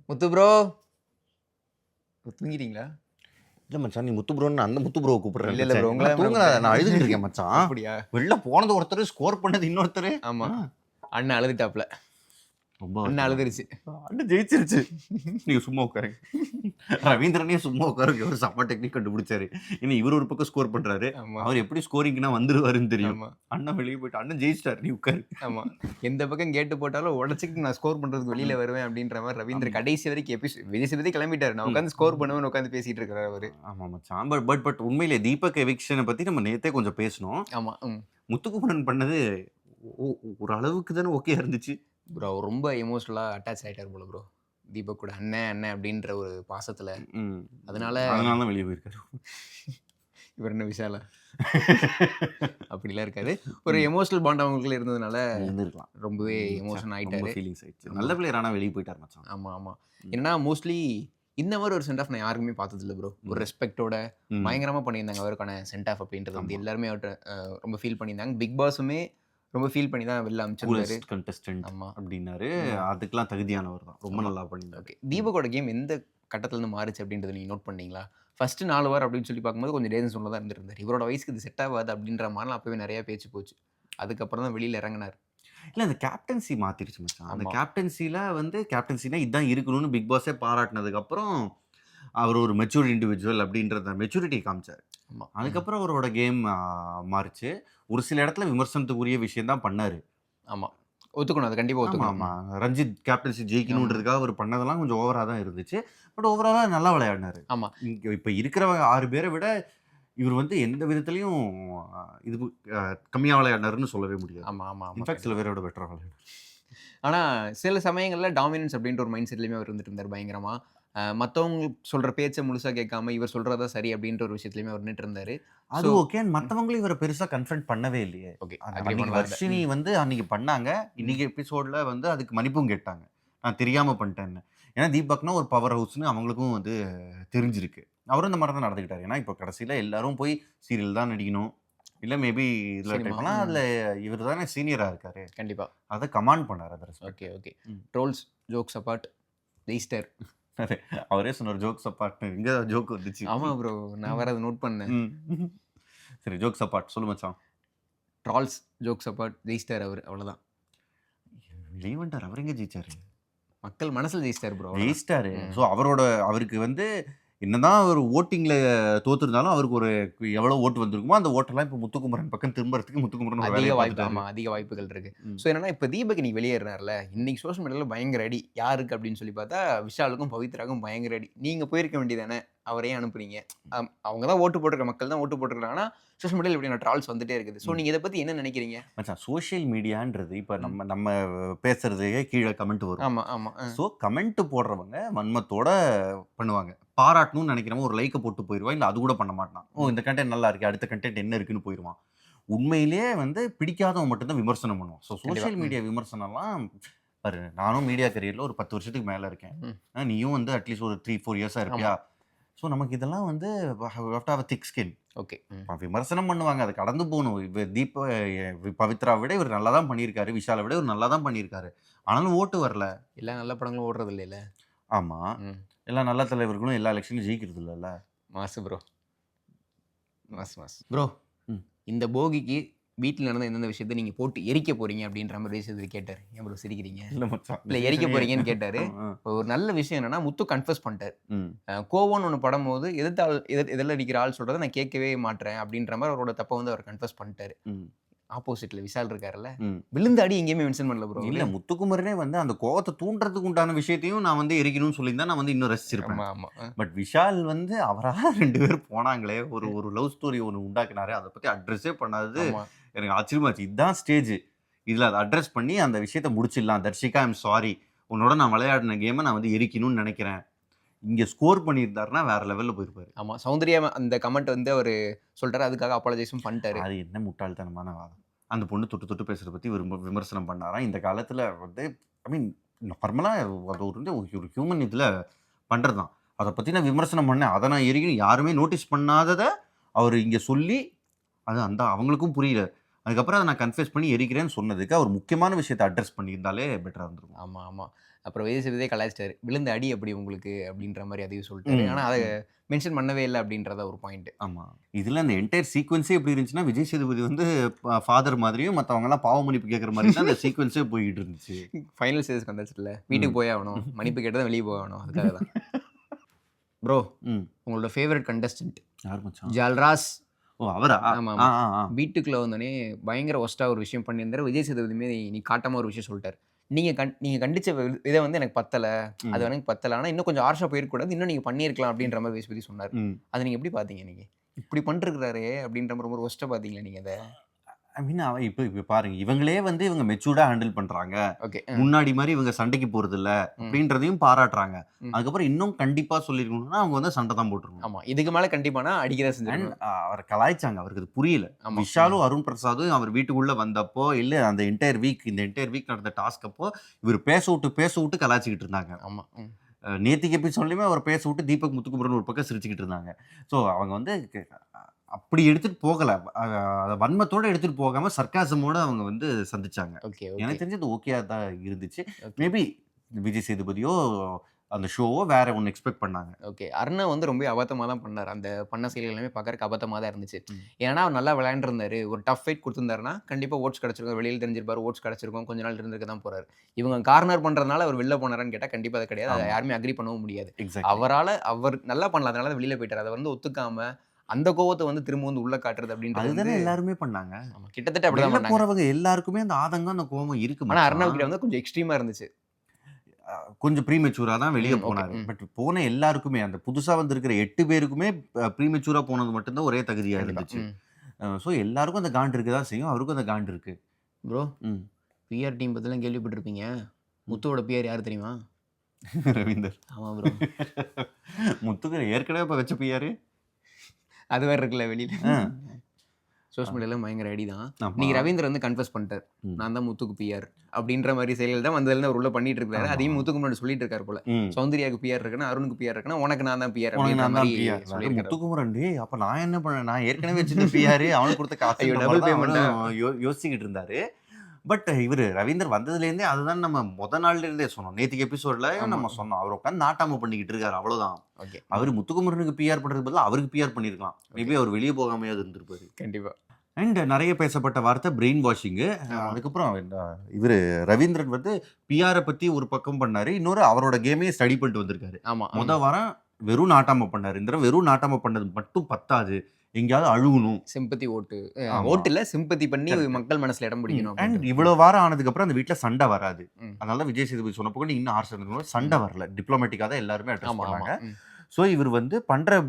முத்து bro தூங்கிட்டீங்களா? இல்ல மச்சான், நீ முத்து ப்ரோன்னு அந்த முத்து ப்ரோவை கூப்பிடுறேன். இல்ல ப்ரோ, உங்களை நான் தூங்கல, நான் அழுதுட்டு இருக்கேன் மச்சான். அப்படியா? வெளில போனது ஒருத்தர், ஸ்கோர் பண்ணது இன்னொருத்தர். ஆமா, அண்ணன் அழுதுட்டாப்ல. ரொம்ப அண்ணன் அழுதுருச்சு. அண்ணன் ஜெயிச்சிருச்சு. நீங்க சும்மா உட்காருங்க. ரவீந்திரனே சும்மா உட்காருங்க, ஒரு செம்ம டெக்னிக் கண்டுபிடிச்சாரு. இனி இவர் ஒரு பக்கம் ஸ்கோர் பண்றாரு. ஆமா அவர் எப்படி ஸ்கோரிங்னா வந்துருவாருன்னு தெரியும். ஆமா அண்ணன் வெளியே போயிட்டு அண்ணன் ஜெயிச்சிட்டாரு, நீ உட்காரு. ஆமா, எந்த பக்கம் கேட்டு போட்டாலும் உடச்சிட்டு நான் ஸ்கோர் பண்றதுக்கு வெளியில வருவேன் அப்படின்ற மாதிரி ரவீந்திர கடைசி வரைக்கும் வெளியே கிளம்பிட்டாரு. நான் உட்காந்து ஸ்கோர் பண்ணுவேன் உட்காந்து பேசிட்டு இருக்கிறாரு அவரு. ஆமா மச்சான், பட் உண்மையிலே தீபக் எவிக்ஷனை பத்தி நம்ம நேத்தே கொஞ்சம் பேசணும். ஆமா. முத்துக்குமரன் பண்ணது ஒரு அளவுக்கு தானே ஓகே இருந்துச்சு. ப்ரோ அவர் ரொம்ப எமோஷனலா அட்டாச் ஆயிட்டார் போல ப்ரோ, தீபக் கூட அண்ணன் அண்ணன் அப்படின்ற ஒரு பாசத்துல. அதனால தான் வெளியே போயிருக்காரு. இவர் என்ன விஷாலா அப்படிலாம் இருக்காது. ஒரு எமோஷனல் பாண்ட் அவங்களுக்குள்ள இருந்ததுனால இருந்திருக்கலாம். ரொம்பவே எமோஷன் ஆயிட்டாரு. ஃபீலிங்ஸ் ஆயிடுச்சு. நல்ல பிளேயர் ஆனா வெளியே போயிட்டார் மச்சான். ஆமா ஆமா. ஏன்னா மோஸ்ட்லி இந்த மாதிரி ஒரு சென்ட் ஆஃப் நான் யாருக்குமே பார்த்தது இல்லை ப்ரோ. ஒரு ரெஸ்பெக்டோட பயங்கரமா பண்ணியிருந்தாங்க அவருக்கான சென்ட் ஆஃப் அப்படின்றது வந்து எல்லாருமே அவர்கிட்ட ரொம்ப ஃபீல் பண்ணியிருந்தாங்க. பிக் பாஸுமே ரொம்ப ஃபீல் பண்ணி தான் வெளில அனுப்பிச்சிருந்தாரு. கண்டெஸ்டன்ட் ஆமா அப்படின்னாரு. அதுக்கெல்லாம் தகுதியானவர் தான். ரொம்ப நல்லா பண்ணியிருந்தாரு. ஓகே, தீபக்கோட கேம் எந்த கட்டத்துல இருந்து மாறுச்சு அப்படின்றத நீங்க நோட் பண்ணீங்களா? ஃபர்ஸ்ட் 4 வாரம் அப்படின்னு சொல்லி பார்க்கும்போது கொஞ்சம் டேஞ்சர் ஜோன்ல தான் இருந்திருந்தார். இவரோட வயசுக்கு இது செட் ஆகாது அப்படின்ற மாதிரிலாம் அப்பவே நிறைய பேச்சு போச்சு. அதுக்கப்புறம் தான் வெளியில இறங்கினார். இல்ல, அந்த கேப்டன்சி மாத்திருச்சு மச்சான். அந்த ஆமா. கேப்டன்சில வந்து கேப்டன்சினா இதான் இருக்கணும்னு பிக் பாஸே பாராட்டினதுக்கு அப்புறம் அவர் ஒரு மெச்சூர் இண்டிவிஜுவல் அப்படின்றத மெச்சூரிட்டி காமிச்சார். ஆமா. அதுக்கப்புறம் அவரோட கேம் மாறுச்சு. ஒரு சில இடத்துல விமர்சனத்துக்குரிய விஷயம் தான் பண்ணாரு. ஆமா, ஒத்துக்கணும், அது கண்டிப்பா ஆமா ஒத்துக்கணும். ஆமா, ரஞ்சித் கேப்டன்சி ஜெயிக்கணுன்றதுக்காக அவர் பண்ணதெல்லாம் கொஞ்சம் ஓவரா தான் இருந்துச்சு. பட் ஓவராலா நல்லா விளையாடினாரு. ஆமா இப்ப இருக்கிற 6 பேரை விட இவர் வந்து எந்த விதத்துலயும் இது கம்மியா விளையாடினாருன்னு சொல்லவே முடியாது. ஆமா ஆமா ஆமா. இன்ஃபேக்ட் சில பேரோட பெட்டரா விளையாடு. ஆனா சில சமயங்கள்ல டாமினன்ஸ் அப்படின்ற ஒரு மைண்ட் செட்லயுமே அவர் இருந்துட்டு இருந்தார் பயங்கரமா. மத்தவங்க சொல்ற பேச்சை முழுசா கேட்காம இவர் சொல்றதா சரி அப்படின்ற ஒரு விஷயத்துலயுமே அவர் நின்று இருந்தாரு. அது ஓகே. மத்தவங்களும் இவரை பெருசா கன்ஃபரண்ட் பண்ணவே இல்லையே. ஓகே, அன்னைக்கு வர்ஷினி வந்து அன்னைக்கு பண்ணாங்க. இன்னைக்கு எபிசோட்ல வந்து அதுக்கு மன்னிப்பும் கேட்டாங்க. நான் தெரியாம பண்ணிட்டேன்னு. ஏன்னா தீபக்னா ஒரு பவர் ஹவுஸ்னு அவங்களுக்கும் வந்து தெரிஞ்சிருக்கு. அவரும் இந்த மாதிரி தான் நடந்துக்கிட்டாரு. ஏன்னா இப்போ கடைசியில எல்லாரும் போய் சீரியல் தான் நடிக்கணும், இல்ல மேபி இதுல ட்ரை பண்ணலாம். அதுல இவர் தானே சீனியரா இருக்காரு. கண்டிப்பா அதை கமாண்ட் பண்ணாரு. அதை ஓகே ஓகே. ட்ரோல்ஸ் ஜோக்ஸ் அபார்ட் ஜெயிஸ்டர். அவரே சொன்னார் ஜோக்ஸ் அப்பார்ட். எங்க ஜோக் வந்துச்சு? ஆமா ப்ரோ, நான் வேற அதை நோட் பண்ணேன். சரி, ஜோக்ஸ் அப்பார்ட் சொல்லு மச்சான். ட்ரால்ஸ் ஜோக்ஸ் அபார்ட் ஜெயிஸ்டர் அவர், அவ்வளவுதான். வெளியே வந்துட்டார். அவர் எங்க ஜெயிச்சாரு? மக்கள் மனசுல ஜெயிஸ்டர் ப்ரோ, ஜெயிச்சிட்டாரு. ஸோ அவருக்கு வந்து என்னதான் ஒரு ஓட்டிங்ல தோத்துருந்தாலும் அவருக்கு ஒரு எவ்வளவு ஓட்டு வந்திருக்குமோ அந்த ஓட்டெல்லாம் இப்போ முத்துக்குமரன் பக்கம் திரும்புறதுக்கு முத்துக்குமரன் அதிக வாய்ப்பு. ஆமா, அதிக வாய்ப்புகள் இருக்கு. ஸோ என்னன்னா இப்போ தீபக் இன்னைக்கு வெளியேறாருல, இன்னைக்கு சோஷியல் மீடியால பயங்கர அடி. யாருக்கு அப்படின்னு சொல்லி பார்த்தா விஷாலுக்கும் பவித்ராக்கும் பயங்கர அடி. நீங்க போயிருக்க வேண்டியதானே, அவரையும் அனுப்புறீங்க. அவங்க தான் ஓட்டு போட்டிருக்க மக்கள் தான் ஓட்டு போட்டிருக்காங்கன்னா சோஷியல் மீடியாவில் இப்படி ட்ரால்ஸ் வந்துட்டே இருக்குது. ஸோ நீங்க இதை பத்தி என்ன நினைக்கிறீங்க? மச்சான், சோஷியல் மீடியான்றது இப்போ நம்ம பேசுறதுக்கே கீழே கமெண்ட் வரும். ஆமா ஆமா. ஸோ கமெண்ட் போடுறவங்க வன்மத்தோட பண்ணுவாங்க. பாராட்டணும்னு நினைக்கிறவங்க ஒரு லைக்கை போட்டு போயிடுவான், இல்லை அது கூட பண்ண மாட்டான். இந்த கண்டென்ட் நல்லா இருக்கு, அடுத்த கண்டென்ட் என்ன இருக்குன்னு போயிடுவான். உண்மையிலேயே வந்து பிடிக்காதவன் மட்டும்தான் விமர்சனம் பண்ணுவான். ஸோ சோஷியல் மீடியா விமர்சனம்லாம் பாரு, நானும் மீடியா கரியரில் ஒரு 10 வருஷத்துக்கு மேலே இருக்கேன். நீயும் வந்து அட்லீஸ்ட் ஒரு 3-4 இயர்ஸாக இருப்பியா? ஸோ நமக்கு இதெல்லாம் வந்து திக் ஸ்கின். ஓகே, விமர்சனம் பண்ணுவாங்க, அதை கடந்து போகணும். பவித்ரா விட இவர் நல்லா தான் பண்ணியிருக்காரு, விஷாலை விட இவர் நல்லா தான் பண்ணியிருக்காரு. ஆனாலும் ஓட்டு வரல. எல்லா நல்ல படங்களும் ஓடுறது இல்லைல்ல. ஆமா, எல்லா நல்ல தலைவர்களும் எல்லா எலெக்ஷன்லையும் ஜெயிக்கிறது இல்லைல்ல. மாசு ப்ரோ, மாஸ் ப்ரோ. இந்த போகிக்கு வீட்டில் நடந்த எந்தெந்த விஷயத்தை நீங்க போட்டு எரிக்க போறீங்க அப்படின்ற மாதிரி விஷயத்தை கேட்டார். ஏன் ப்ரோ சிரிக்கிறீங்க? இல்லை எரிக்க போறீங்கன்னு கேட்டாரு. ஒரு நல்ல விஷயம் என்னன்னா முத்து கன்ஃபஸ் பண்ணிட்டார். கோவம்னு ஒன்று படம் போது எதில் அடிக்கிற ஆள் சொல்றதை நான் கேட்கவே மாட்டேன் அப்படின்ற மாதிரி அவரோட தப்பை வந்து அவர் கன்ஃபஸ் பண்ணிட்டாரு. ஆப்போசிட்ல விஷால் இருக்காருல்ல, விழுந்து அடி எங்கேயுமே மென்ஷன் பண்ணல ப்ரோ. இல்ல, முத்துக்குமரனே வந்து அந்த கோவத்தை தூண்டுறதுக்கு உண்டான விஷயத்தையும் நான் வந்து எரிக்கணும்னு சொல்லியிருந்தா நான் வந்து இன்னும் ரசிச்சிருப்பேன். ஆமா. பட் விஷால் வந்து அவரா 2 பேர் போனாங்களே, ஒரு லவ் ஸ்டோரி ஒன்று உண்டாக்குனாரு, அதை பத்தி அட்ரஸே பண்ணாதது எனக்கு ஆச்சரியமாச்சு. இதுதான் ஸ்டேஜ், இதுல அதை அட்ரஸ் பண்ணி அந்த விஷயத்த முடிச்சிடலாம். தர்ஷிகா, ஐம் சாரி, உன்னோட நான் விளையாடின கேமை நான் வந்து எரிக்கணும்னு நினைக்கிறேன். இங்க ஸ்கோர் பண்ணியிருந்தாருன்னா வேற லெவல்ல போயிருப்பாரு. ஆமா, சௌந்தர்யா அந்த கமெண்ட் வந்து அவர் சொல்றாரு, அதுக்காக அப்பாலஜைஸும் பண்ணிட்டாரு. அது என்ன முட்டாள்தனமான வாதம். அந்த பொண்ணு தொட்டு பேசுறத பத்தி விமர்சனம் பண்ணாராம். இந்த காலத்துல வந்து ஐ மீன் நார்மலா அது ஒரு ஹியூமன் இதுல பண்றதுதான். அதை பத்தி நான் விமர்சனம் பண்ணேன், அதை நான் எரிக்கணும், யாருமே நோட்டீஸ் பண்ணாததை அவர் இங்க சொல்லி அது அந்த அவங்களுக்கும் புரியல. அதுக்கப்புறம் அதை நான் கன்ஃபெஸ் பண்ணி எரிக்கிறேன்னு சொன்னதுக்கு அவர் முக்கியமான விஷயத்தை அட்ரஸ் பண்ணியிருந்தாலே பெட்டராக இருந்திருக்கும். ஆமாம் ஆமாம். அப்புறம் விஜய் சேதுபதியே கலாய்ச்சிட்டாரு, விழுந்த அடி எப்படி உங்களுக்கு அப்படின்ற மாதிரி அதையும் சொல்லிட்டாரு. ஆனா அதை மென்ஷன் பண்ணவே இல்லை அப்படின்றத ஒரு பாயிண்ட். ஆமா. இதுல அந்த என்டையர் சீக்வென்ஸே எப்படி இருந்துச்சுன்னா, விஜய் சேதுபதி வந்து ஃபாதர் மாதிரியும் மத்தவங்கலாம் பாவ மன்னிப்பு கேட்குற மாதிரி தான் அந்த சீக்வென்ஸே போய்கிட்டு இருந்துச்சு. ஃபைனல் ஸ்டேஜ்க்கு வந்துச்சுல, வீட்டுக்கு போய் ஆகணும், மன்னிப்பு கேட்டு தான் வெளியே போகணும், அதுக்காக தான். ப்ரோ, உங்களோட ஃபேவரட் கண்டஸ்டன்ட் யார் மச்சான்? ஜால்ராஸ். ஓ, அவரா? ஆமா ஆ, ஆமா. ஆ, ஆ. வீட்டுக்குள்ள வந்தோடனே பயங்கர ஒஸ்டா ஒரு விஷயம் பண்ணியிருந்தாரு. விஜய் சேதுபதி மீது நீ காட்டாம ஒரு விஷயம் சொல்லிட்டாரு. நீங்க கண்டிச்ச இதை வந்து எனக்கு பத்தல, அது எனக்கு பத்தல, ஆனா இன்னும் கொஞ்சம் ஆர்ஷா போயிருக்கூடாது, இன்னும் நீங்க பண்ணியிருக்கலாம் அப்படின்ற மாதிரி விஜய் சேதுபதி சொன்னார். அதை நீங்க எப்படி பாத்தீங்க? நீங்க இப்படி பண்ணிருக்கிறாரு அப்படின்ற மாதிரி ரொம்ப ஒஸ்டா பாத்தீங்களா நீங்க அதை? ஐ மீன் இப்ப பாருங்க, இவங்களே வந்து இவங்க மெச்சூர்டா ஹேண்டில் பண்றாங்க, ஓகே. முன்னாடி மாதிரி இவங்க சண்டைக்கு போறது இல்ல அப்படின்றதையும் பாராட்டுறாங்க. அதுக்கப்புறம் இன்னும் கண்டிப்பா சொல்லிருக்கணும்னா அவங்க வந்து சண்டை தான் போட்டுருவாங்க. ஆமா, இதுக்கு மேல கண்டிப்பானா அடிக்கதான் செஞ்சாங்க. அவரை கலாய்ச்சாங்க, அவருக்கு அது புரியல. விஷாலும் அருண் பிரசாதும் அவர் வீட்டுக்குள்ள வந்தப்போ இல்ல அந்த என்டையர் வீக் நடந்த டாஸ்க் அப்போ இவர் பேச விட்டு கலாய்ச்சிக்கிட்டு இருந்தாங்க. ஆமா. நேத்திக்கு எபிசோட்லயுமே அவர் பேச விட்டு தீபக் முத்துக்குமரன் ஒரு பக்கம் சிரிச்சுக்கிட்டு இருந்தாங்க. ஸோ அவங்க வந்து அப்படி எடுத்துட்டு போகல, வன்மத்தோட எடுத்துட்டு போகாம சர்க்காசமோட அவங்க வந்து சந்திச்சாங்க. எனக்கு தெரிஞ்சு அது ஓகேயா தான் இருந்துச்சு. மேபி விஜய் சேதுபதியோ அந்த ஷோவோ வேற ஒன்று எக்ஸ்பெக்ட் பண்ணாங்க. ஓகே. அருணா வந்து ரொம்ப அபத்தமாக தான் பண்ணார். அந்த பண்ண செயல்கள் எல்லாமே பார்க்கறதுக்கு அபத்தமாக தான் இருந்துச்சு. ஏன்னா அவர் நல்லா விளையாண்டுருந்தாரு, ஒரு டஃப் ஃபைட் கொடுத்துருந்தாருன்னா கண்டிப்பாக ஓட்ஸ் கிடச்சிருக்கும், வெளியில் தெரிஞ்சிருப்பாரு, ஓட்ஸ் கிடச்சிருக்கும், கொஞ்ச நாள் இருந்திருக்க தான் போறாரு. இவங்க கார்னர் பண்ணுறதுனால அவர் வெளில போனாரான்னு கேட்டால் கண்டிப்பாக அது கிடையாது. அதை யாருமே அக்ரி பண்ணவும் முடியாது. அவர் நல்லா பண்ணல, அதனால வெளியில போயிட்டார். அதை வந்து ஒத்துக்காம அந்த கோவத்தை வந்து திரும்ப வந்து உள்ள காட்டுறது அப்படின்றது எல்லாருமே பண்ணாங்க. கிட்டத்தட்ட அப்படிதான் பண்ணாங்க. போறவங்க எல்லாருக்குமே அந்த ஆதங்கம், அந்த கோவம் இருக்கு. ஆனா அர்ணவ் கிட்ட வந்து கொஞ்சம் எக்ஸ்ட்ரீமா இருந்துச்சு. கொஞ்சம் ப்ரீமெச்சூரா தான் வெளியே போனாரு. பட் போன எல்லாருக்குமே, அந்த புதுசா வந்திருக்கிற 8 பேருக்குமே ப்ரீமெச்சூரா போனது மட்டும்தான் ஒரே தகுதியா இருந்துச்சு. ஸோ எல்லாருக்கும் அந்த காண்ட் இருக்கு தான் செய்யும், அவருக்கும் அந்த காண்ட் இருக்கு. ப்ரோ, பிஆர் டீம் பத்திலாம் கேள்விப்பட்டிருப்பீங்க. முத்துவோட பிஆர் யார் தெரியுமா? ரவீந்தர். ஆமா ப்ரோ. முத்துக்கு ஏற்கனவே இப்போ வச்ச பிஆர் அது வேற இருக்குல்ல வெளியில. சோஷியல் மீடியாவில் பயங்கர ஐடி தான். நீங்க ரவீந்தர் வந்து கன்ஃபஸ் பண்ணிட்டார், நான் தான் முத்துக்கு பிஆர் அப்படின்ற மாதிரி செயல்கள் தான் வந்ததுல அவர் உள்ள பண்ணிட்டு இருக்காரு. அதையும் முத்துக்கு முன்னாடி சொல்லிட்டு இருக்காரு போல. சௌந்தர்யாவுக்கு பிஆர் இருக்குன்னா, அருணுக்கு பிஆர் இருக்குன்னா, உனக்கு நான் தான் பிஆர் அப்படின்ற மாதிரி முத்துக்குமரன். அப்ப நான் என்ன பண்ணேன், நான் ஏற்கனவே வச்சிருந்த பிஆர் அவனுக்கு கொடுத்த காசு டபுள் பேமெண்ட் யோசிச்சுக்கிட்டு இருந்தாரு. பட் இவர் ரவீந்தர் வந்ததுலேருந்தே அதுதான் நம்ம நாள்ல இருந்தே சொன்னோம். நேற்றுக்கு எபிசோட்ல நம்ம சொன்னோம், அவர் உட்காந்து நாட்டாம பண்ணிக்கிட்டு இருக்காரு, அவ்வளவுதான். அவர் முத்துக்குமரனுக்கு பிஆர் பண்றது பதில் அவருக்கு பிஆர் பண்ணிருக்கலாம். மேபி அவர் வெளியே போகாமையாவது இருந்திருப்பாரு. கண்டிப்பா. அண்ட் நிறைய பேசப்பட்ட வார்த்தை பிரெயின் வாஷிங்கு. அதுக்கப்புறம் இவர் ரவீந்திரன் வந்து பிஆரை பத்தி ஒரு பக்கம் பண்ணாரு, இன்னொரு அவரோட கேமையே ஸ்டடி பண்ணிட்டு வந்திருக்காரு. முதல் வாரம் வெறும் நாட்டாம பண்ணாரு. இந்த வெறும் நாட்டாம பண்ணது மட்டும் பத்தாது, எங்கேயாவது அழுகணும், சிம்பத்தி ஓட்டு இல்ல சிம்பத்தி பண்ணி மக்கள் மனசுல இடம் பிடிக்கணும். அண்ட் இவ்வளவு வாரம் ஆனதுக்கு அப்புறம் அந்த வீட்டுல சண்டை வராது. அதனால விஜய் சேதுபதி சொன்னப்போ கூட இன்னும் ஆர்சன் சண்டை வரல, டிப்ளமேட்டிக்கா தான் எல்லாருமே அட்ரஸ் பண்ணாங்க. ஸோ இவர் வந்து பண்ற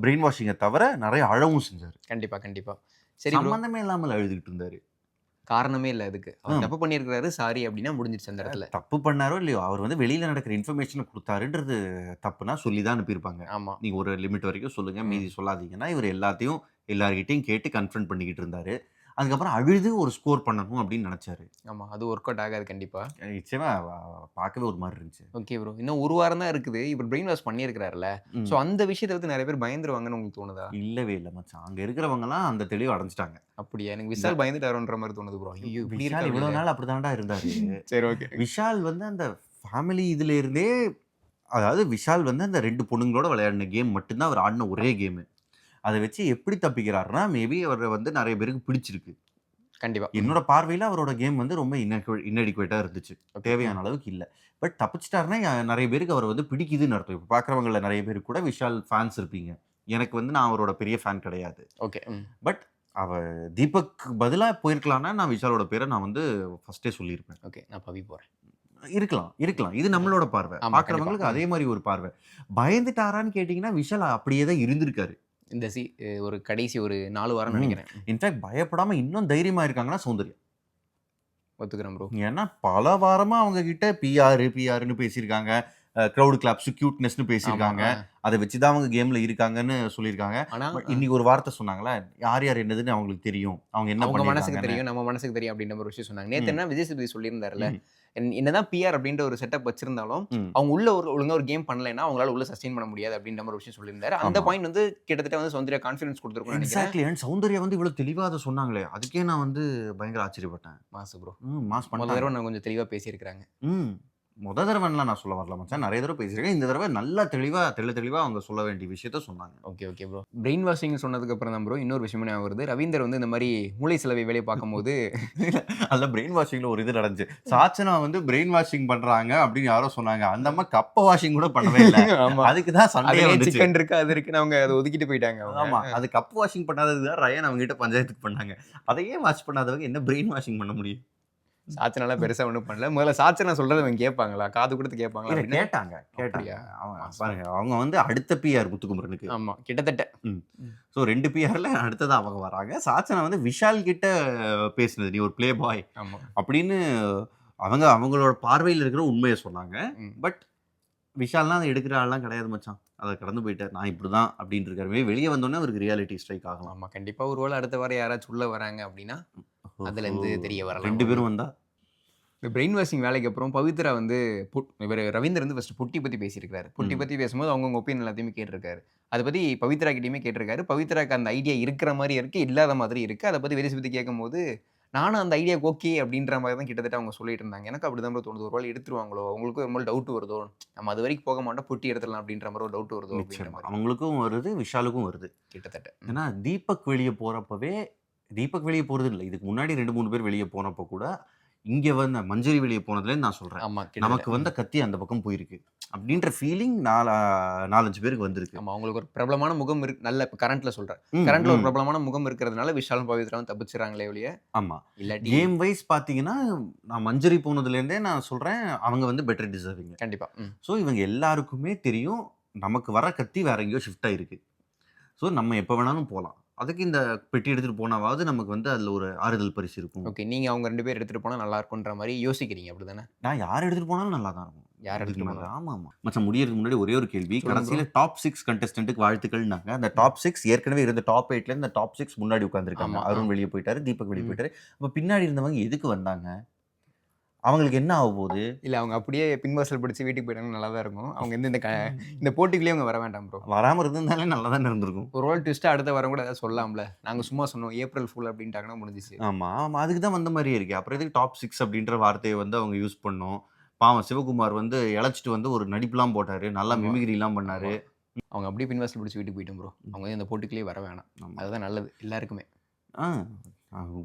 பிரெயின் வாஷிங்கை தவிர நிறைய அழவும் செஞ்சாரு. கண்டிப்பா கண்டிப்பா. சரி, சம்பந்தமே இல்லாமல் அழுதுகிட்டு இருந்தாரு, காரணமே இல்லை அதுக்கு. அவர் தப்பு பண்ணியிருக்காரு, சாரி அப்படின்னா முடிஞ்சிருச்சு அந்த இடத்துல. தப்பு பண்ணாரோ இல்லையோ, அவர் வந்து வெளியில நடக்கிற இன்ஃபர்மேஷனை கொடுத்தாருன்றது தப்புனா சொல்லி தான் அனுப்பியிருப்பாங்க. ஆமா, நீங்க ஒரு லிமிட் வரைக்கும் சொல்லுங்க, மீதி சொல்லாதீங்கன்னா. இவர் எல்லாத்தையும் எல்லார்கிட்டையும் கேட்டு கன்ஃபரன்ட் பண்ணிக்கிட்டு இருந்தாரு. அதுக்கப்புறம் அழுது ஒரு ஸ்கோர் பண்ணணும் அப்படின்னு நினைச்சாரு. ஆமா, அது ஒர்க் அவுட் ஆகாது கண்டிப்பா. நிச்சயமா பார்க்கவே ஒரு மாதிரி இருந்துச்சு. ஓகே ப்ரோ, இன்னும் ஒரு வாரம் தான் இருக்குது. இவர் பிரெயின் வாஷ் பண்ணியிருக்கிறாருல, ஸோ அந்த விஷயத்தை வந்து நிறைய பேர் பயந்துருவாங்கன்னு உங்களுக்கு தோணுதா? இல்லவே இல்லை மச்சான், அங்க இருக்கிறவங்கலாம் அந்த தெளிவு அடைஞ்சிட்டாங்க. அப்படியா? எனக்கு விஷால் பயந்துட்டாருன்ற மாதிரி தோணுது ப்ரோ. ஐயோ, விஷால் இவ்வளவு நாள் அப்படிதான்டா இருந்தாரு. சரி, ஓகே. விஷால் வந்து அந்த ஃபேமிலி இதுல இருந்தே, அதாவது விஷால் வந்து அந்த 2 பொண்ணுங்களோட விளையாடின கேம் மட்டும்தான் அவர் ஆடின ஒரே கேமு. அதை வச்சு எப்படி தப்பிக்கிறாருன்னா, மேபி அவர் வந்து நிறைய பேருக்கு பிடிச்சிருக்கு. கண்டிப்பா. என்னோட பார்வையில் அவரோட கேம் வந்து ரொம்ப இன்அடிக்குவேட்டாக இருந்துச்சு, தேவையான அளவுக்கு இல்லை. பட் தப்பிச்சிட்டாருன்னா நிறைய பேருக்கு அவர் வந்து பிடிக்குதுன்னு அர்த்தம். இப்போ பார்க்குறவங்கள நிறைய பேருக்கு கூட விஷால் ஃபேன்ஸ் இருப்பீங்க. எனக்கு வந்து நான் அவரோட பெரிய ஃபேன் கிடையாது. ஓகே. பட் தீபக் பதிலாக போயிருக்கலாம்னா நான் விஷாலோட பேரை நான் வந்து ஃபர்ஸ்டே சொல்லியிருப்பேன். ஓகே, நான் பவி போகிறேன். இருக்கலாம். இது நம்மளோட பார்வை. பார்க்குறவங்களுக்கு அதே மாதிரி ஒரு பார்வை. பயந்துட்டாரான்னு கேட்டிங்கன்னா விஷால் அப்படியே தான் இருந்திருக்காரு. இந்த ஒரு கடைசி ஒரு 4 வாரம் நினைக்கிறேன். இன்ஃபேக்ட் பயப்படாம இன்னும் தைரியமா இருக்காங்கன்னா சௌந்தர்யா. ஒத்துக்கிறேன் ப்ரோ. ஏன்னா பல வாரமா அவங்க கிட்ட பிஆர்னு பேசியிருக்காங்க, க்ரௌட் கிளாப்ஸ், கியூட்னஸ்னு பேசியிருக்காங்க. அதை வச்சுதான் அவங்க கேம்ல இருக்காங்கன்னு சொல்லியிருக்காங்க. ஆனா இன்னைக்கு ஒரு வார்த்தை சொன்னாங்களா, யார் யார் என்னதுன்னு அவங்களுக்கு தெரியும், அவங்க என்ன அவங்க மனசுக்கு தெரியும், நம்ம மனசுக்கு தெரியும் அப்படின்ற ஒரு விஷயம் சொன்னாங்க. நேத்து என்ன விஜய் சேதுபதி சொல்லியிருந்தாருல, என்னதான் பிஆர் அப்படின்ற ஒரு செட்டப் வச்சிருந்தாலும் அவங்க உள்ள ஒழுங்கா ஒரு கேம் பண்ணலைன்னா அவங்களால உள்ள சஸ்டெயின் பண்ண முடியாது அப்படின்ற ஒரு விஷயம் சொல்லியிருந்தாரு. அந்த பாயிண்ட் வந்து கிட்டத்தட்ட வந்து சௌந்தர்யா கான்ஃபிடன்ஸ் கொடுத்துருக்கோம் நினைக்கிறேன். சௌந்தர்யா வந்து இவ்வளவு தெளிவா அதை சொன்னாங்களே, அதுக்கே நான் வந்து பயங்கர ஆச்சரியப்பட்டேன். மாசு ப்ரோ, மாஸ் முதல் தடவை நான் கொஞ்சம் தெளிவா பேசியிருக்காங்க. முத தடவைலாம் நான் சொல்ல வரல மச்சான், நிறைய தடவை பேசியிருக்கேன். இந்த தடவை நல்லா தெளிவா அவங்க சொல்ல வேண்டிய விஷயத்த சொன்னாங்க. Okay bro. பிரெயின் வாஷிங் சொன்னதுக்கு அப்புறம் தான் ப்ரோ இன்னொரு விஷயம் ஞாபகம் வருது. ரவீந்தர் வந்து இந்த மாதிரி மூளை செலவை வேலையை பார்க்கும்போது அதுல பிரெயின் வாஷிங்ல ஒரு இது நடந்துச்சு. சாச்சனா வந்து பிரெயின் வாஷிங் பண்றாங்க அப்படின்னு யாரோ சொன்னாங்க. அந்த அம்மா கப்ப வாஷிங் கூட பண்ணவே இல்ல. ஆமா, அதுக்கு தான் சண்டையே அதுலயே வந்துச்சு. சிக்கன் இருக்கு அது இருக்குன்னு அவங்க அதை ஒதுக்கிட்டு போயிட்டாங்க அவங்க. ஆமா. அது கப் வாஷிங் பண்ணாததுக்கு தான் ரயன் அவங்க கிட்ட பஞ்சாயத்துக்கு பண்ணாங்க. அதையே வாஷ் பண்ணாதவங்க என்ன பிரெயின் வாஷிங் பண்ண முடியும்? சாச்சனால பெருசா ஒண்ணும் பண்ணல. முதல்ல சாச்சனா சொல்றத அவங்க கேட்பாங்களா? காது கொடுத்து கேட்பாங்களா? இல்ல அப்படின்னு கேட்டாங்க. அப்படியா? பாருங்க அவங்க வந்து அடுத்த பிஆர் முத்துக்குமரனுக்கு. ஆமா, கிட்டத்தட்ட. ஸோ 2 பிஆர்ல அடுத்ததா அவங்க வராங்க. சாச்சனா வந்து விஷால் கிட்ட பேசினது, நீ ஒரு பிளே பாய் ஆமா. அப்படின்னு அவங்களோட பார்வையில் இருக்கிற உண்மையை சொன்னாங்க. பட் விஷால்லாம் அதை எடுக்கிற ஆள்லாம் கிடையாது மச்சான். அதை கடந்து போயிட்டார். நான் இப்படிதான் அப்படின்னு இருக்காரு. வெளியே வந்தோடனே அவருக்கு ரியாலிட்டி ஸ்ட்ரைக் ஆகலாம். ஆமா, கண்டிப்பா ஒருவேளை அடுத்த வாரம் யாராச்சும் உள்ள வராங்க அப்படின்னா அதுல இருந்து தெரிய வரலாம். 2 பேரும் வந்தா இந்த பிரெயின் வாஷிங் வேலைக்கு அப்புறம் பவித்ரா வந்து இவர் ரவீந்தர் வந்து ஃபர்ஸ்ட் பொட்டி பற்றி பேசியிருக்காரு. பொட்டி பற்றி பேசும்போது அவங்கவுங்க ஒப்பீனியன் எல்லாத்தையுமே கேட்டிருக்காரு. அதை பற்றி பவித்ரா கிட்டேயுமே கேட்டிருக்காரு. பவித்ராக்கு அந்த ஐடியா இருக்கிற மாதிரி இருக்குது, இல்லாத மாதிரி இருக்குது. அதை பற்றி வெரிசி பற்றி கேட்கும்போது நானும் அந்த ஐடியாவுக்கு ஓகே அப்படின்ற மாதிரி தான் கிட்டத்தட்ட அவங்க சொல்லிட்டு இருந்தாங்க. எனக்கு அப்படி தான் தோணுது. ஒரு வேளை எடுத்துருவாங்களோ, அவங்களுக்கும் ஒரு மாதிரி டவுட் வருதோ, நம்ம அது வரைக்கும் போக மாட்டோம், பொட்டி எடுத்துடலாம் அப்படின்ற மாதிரி ஒரு டவுட் வருதோ அப்படின்ற மாதிரி. அவங்களுக்கும் வருது, விஷாலுக்கும் வருது கிட்டத்தட்ட. ஏன்னா தீபக் வெளியே போகிறப்பவே, தீபக் வெளியே போகிறது இல்லை, இதுக்கு முன்னாடி 2-3 பேர் வெளியே போனப்போ கூட இங்கே வந்து மஞ்சரி வெளியே போனதுலேருந்து நான் சொல்கிறேன், ஆமா, நமக்கு வந்த கத்தி அந்த பக்கம் போயிருக்கு அப்படின்ற ஃபீலிங் 4-5 பேருக்கு வந்திருக்கு. ஆமா, அவங்களுக்கு ஒரு பிரபலமான முகம் இருக்கு. நல்ல கரண்ட்ல சொல்றேன், கரண்ட்ல ஒரு பிரபலமான முகம் இருக்கிறதுனால விஷாலும் பவித்ராவும் தப்பிச்சுறாங்களே ஒழிய. ஆமா, இல்லாட்டி கேம் வைஸ் பார்த்தீங்கன்னா நான் மஞ்சரி போனதுலேருந்தே நான் சொல்கிறேன், அவங்க வந்து பெட்டர் டிசர்விங் கண்டிப்பா. ஸோ இவங்க எல்லாருக்குமே தெரியும் நமக்கு வர கத்தி வேற எங்கேயோ ஷிஃப்ட் ஆயிருக்கு. ஸோ நம்ம எப்போ வேணாலும் போகலாம். அதுக்கு இந்த பெட்டி எடுத்துகிட்டு போனாவது நமக்கு வந்து அதில் ஒரு ஆறுதல் பரிசு இருக்கும். ஓகே, நீங்கள் அவங்க 2 பேர் எடுத்துகிட்டு போனால் நல்லா இருக்குன்ற மாதிரி யோசிக்கிறீங்க அப்படி தானே? நான் யார் எடுத்துகிட்டு போனாலும் நல்லா தான் இருக்கும். யார் எடுத்துகிட்டு போனாலும். ஆமாம். மச்சான் முடியறதுக்கு முன்னாடி ஒரே ஒரு கேள்வி. கடைசியில் டாப் 6 கண்டஸ்டன்ட்டுக்கு வாழ்த்துக்கள்னாங்க. அந்த டாப் 6 ஏற்கனவே இருந்த டாப் 8ல இந்த டாப் 6 முன்னாடி உட்காந்துருக்காங்க. அருண் வெளியே போயிட்டாரு, தீபக் வெளியே போயிட்டாரு. அப்போ பின்னாடி இருந்தவங்க எதுக்கு வந்தாங்க? அவங்களுக்கு என்ன ஆக போகுது? இல்லை, அவங்க அப்படியே பின்வாசல் படிச்சு வீட்டுக்கு போயிட்டாங்க, நல்லா தான் இருக்கும். அவங்க இந்த போட்டிக்குள்ளேயே அவங்க வர வேண்டாம் ப்ரோ. வராமல் இருந்திருந்தாலே நல்லா தான் இருந்திருக்கும். ஒரு ரோல் ட்விஸ்ட்டாக அடுத்த வாரம் கூட ஏதாவது சொல்லலாம்ல. நாங்கள் சும்மா சொன்னோம் ஏப்ரல் ஃபுல் அப்படின்ட்டாங்கன்னா முடிஞ்சிச்சு. ஆமாம், அதுக்கு தான் வந்த மாதிரியே இருக்கு. அப்புறம் எதுக்கு டாப் 6 அப்படின்ற வார்த்தையை வந்து அவங்க யூஸ் பண்ணோம். பாவம் சிவகுமார் வந்து இழைச்சிட்டு வந்து ஒரு நடிப்புலாம் போட்டாரு, நல்லா மிமிகிரிலாம் பண்ணாரு. அவங்க அப்படியே பின்வாசல் பிடிச்சி வீட்டுக்கு போயிட்டோம் ப்ரோ. அவங்க இந்த போட்டிக்குள்ளேயே வர வேணாம், அதுதான் நல்லது எல்லாருக்குமே.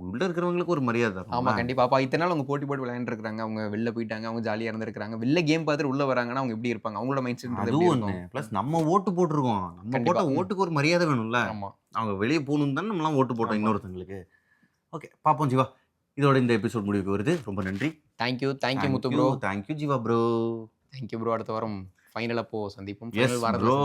உள்ள இருக்கிறவங்களுக்கு ஒரு மரியாதை. ஆமா, கண்டிப்பா. அப்ப இத்தனை நாள் அவங்க போட்டி போட்டு விளையாண்டுருக்காங்க, அவங்க வெளில போயிட்டாங்க, அவங்க ஜாலியா இருந்திருக்காங்க. வெளில கேம் பார்த்துட்டு உள்ள வராங்கன்னா அவங்க எப்படி இருப்பாங்க? அவங்களோட மைண்ட் செட் அது ஒண்ணு. பிளஸ் நம்ம ஓட்டு போட்டிருக்கோம், நம்ம போட்ட ஓட்டுக்கு ஒரு மரியாதை வேணும்ல. ஆமா, அவங்க வெளியே போகணும் தானே நம்மளாம் ஓட்டு போட்டோம் இன்னொருத்தங்களுக்கு. ஓகே, பாப்போம் ஜீவா. இதோட இந்த எபிசோட் முடிவுக்கு வருது. ரொம்ப நன்றி. Thank you Muthu bro. Thank you Jeeva bro. Thank you bro. அடுத்த வாரம் ஃபைனல் அப்போ சந்திப்போம். Yes bro.